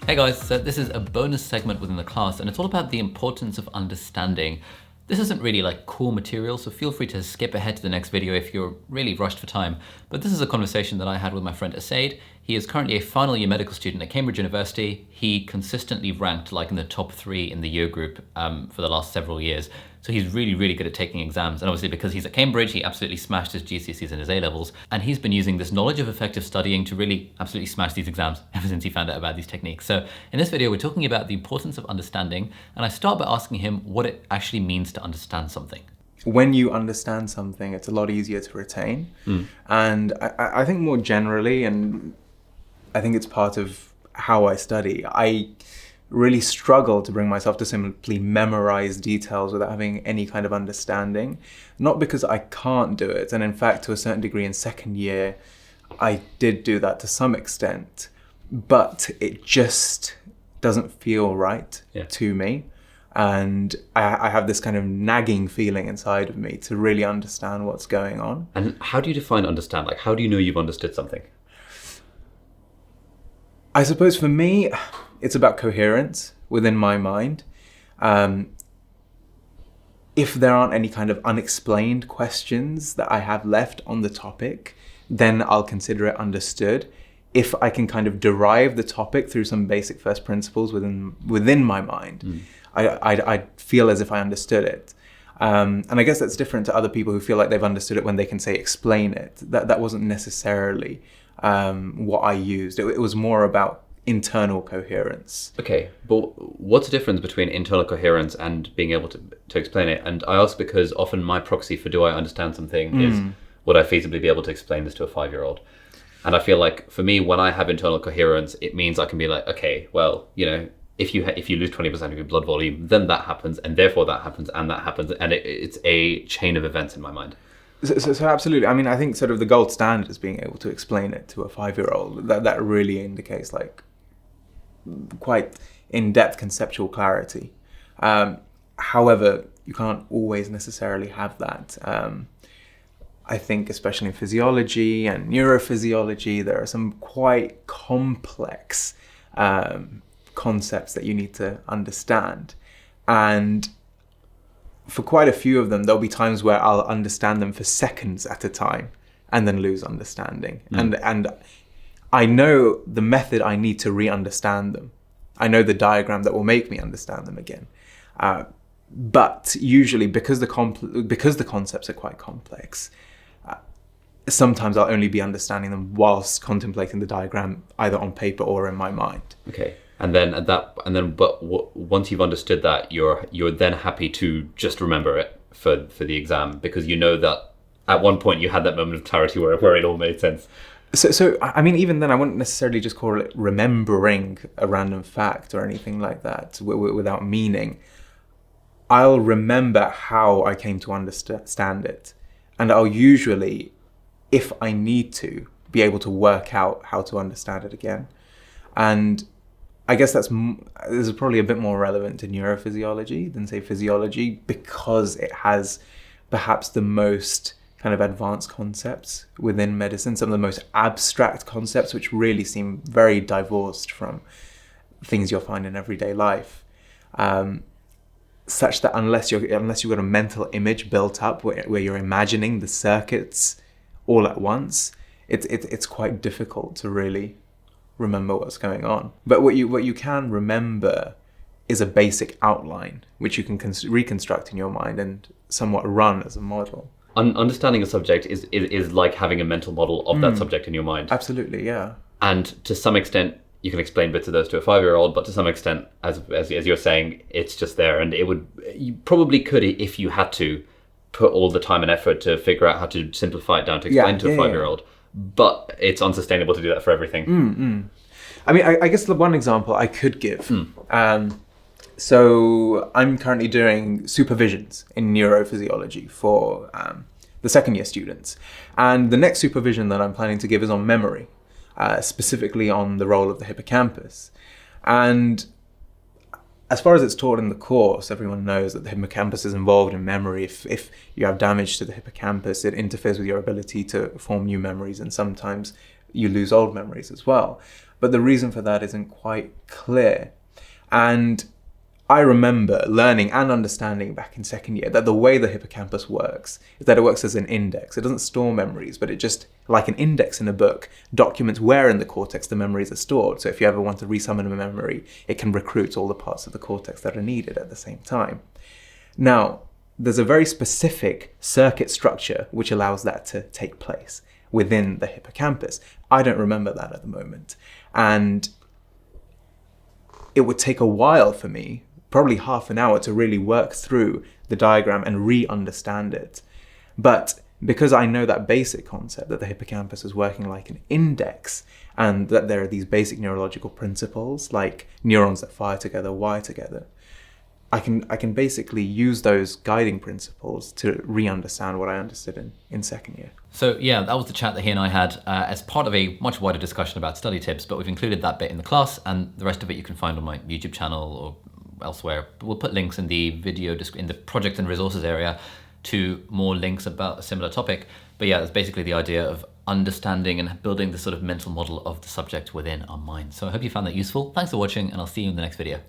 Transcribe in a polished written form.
Hey guys, so this is a bonus segment within the class and it's all about the importance of understanding. This isn't really like core material, so feel free to skip ahead to the next video if you're really rushed for time. But this is a conversation that I had with my friend Asaid. He is currently a final year medical student at Cambridge University. He consistently ranked like in the top 3 in the year group for the last several years. So he's really, really good at taking exams. And obviously because he's at Cambridge, he absolutely smashed his GCSEs and his A-levels. And he's been using this knowledge of effective studying to really absolutely smash these exams ever since he found out about these techniques. So in this video, we're talking about the importance of understanding. And I start by asking him what it actually means to understand something. When you understand something, it's a lot easier to retain. And I think more generally, and I think it's part of how I study, I really struggle to bring myself to simply memorize details without having any kind of understanding. Not because I can't do it, and in fact, to a certain degree in second year, I did do that to some extent, but it just doesn't feel right to me. And I have this kind of nagging feeling inside of me to really understand what's going on. And how do you define understand? Like, how do you know you've understood something? I suppose for me, it's about coherence within my mind. If there aren't any kind of unexplained questions that I have left on the topic, then I'll consider it understood. If I can kind of derive the topic through some basic first principles within my mind, I feel as if I understood it. And I guess that's different to other people who feel like they've understood it when they can say explain it. That wasn't necessarily what I used. It was more about internal coherence. Okay, but what's the difference between internal coherence and being able to explain it? And I ask because often my proxy for do I understand something is would I feasibly be able to explain this to a 5-year-old? And I feel like for me, when I have internal coherence, it means I can be like, okay, well, you know, if you lose 20% of your blood volume, then that happens, and therefore that happens, and that happens, and it's a chain of events in my mind. So absolutely. I mean, I think sort of the gold standard is being able to explain it to a 5-year-old. That really indicates like quite in-depth conceptual clarity. However, you can't always necessarily have that. I think especially in physiology and neurophysiology, there are some quite complex concepts that you need to understand. And for quite a few of them, there'll be times where I'll understand them for seconds at a time and then lose understanding. And I know the method I need to re-understand them. I know the diagram that will make me understand them again. But usually, because the concepts are quite complex, sometimes I'll only be understanding them whilst contemplating the diagram either on paper or in my mind. Okay. And then once you've understood that, you're then happy to just remember it for the exam, because you know that at one point you had that moment of clarity where it all made sense. So I mean, even then, I wouldn't necessarily just call it remembering a random fact or anything like that without meaning. I'll remember how I came to understand it, and I'll usually, if I need to, be able to work out how to understand it again. And I guess this is probably a bit more relevant to neurophysiology than, say, physiology, because it has perhaps the most kind of advanced concepts within medicine, some of the most abstract concepts, which really seem very divorced from things you'll find in everyday life. Such that unless you've got a mental image built up where you're imagining the circuits all at once, it's quite difficult to really remember what's going on. But what you can remember is a basic outline, which you can reconstruct in your mind and somewhat run as a model. Understanding a subject is like having a mental model of that subject in your mind. Absolutely, yeah. And to some extent, you can explain bits of those to a 5-year-old, but to some extent, as you're saying, it's just there. And you probably could, if you had to, put all the time and effort to figure out how to simplify it down to explain to a 5-year-old. But it's unsustainable to do that for everything. I mean, I guess the one example I could give. So I'm currently doing supervisions in neurophysiology for the second year students. And the next supervision that I'm planning to give is on memory, specifically on the role of the hippocampus. And as far as it's taught in the course, everyone knows that the hippocampus is involved in memory. If you have damage to the hippocampus, it interferes with your ability to form new memories, and sometimes you lose old memories as well. but the reason for that isn't quite clear. And I remember learning and understanding back in second year that the way the hippocampus works is that it works as an index. It doesn't store memories, but it just, like an index in a book, documents where in the cortex the memories are stored. So if you ever want to resummon a memory, it can recruit all the parts of the cortex that are needed at the same time. Now, there's a very specific circuit structure which allows that to take place within the hippocampus. I don't remember that at the moment. And it would take a while for me, probably half an hour, to really work through the diagram and re-understand it. But because I know that basic concept that the hippocampus is working like an index, and that there are these basic neurological principles like neurons that fire together, wire together, I can basically use those guiding principles to re-understand what I understood in second year. So yeah, that was the chat that he and I had as part of a much wider discussion about study tips, but we've included that bit in the class, and the rest of it you can find on my YouTube channel or elsewhere. We'll put links in the video, in the project and resources area, to more links about a similar topic. But yeah, it's basically the idea of understanding and building the sort of mental model of the subject within our mind. So I hope you found that useful. Thanks for watching, and I'll see you in the next video.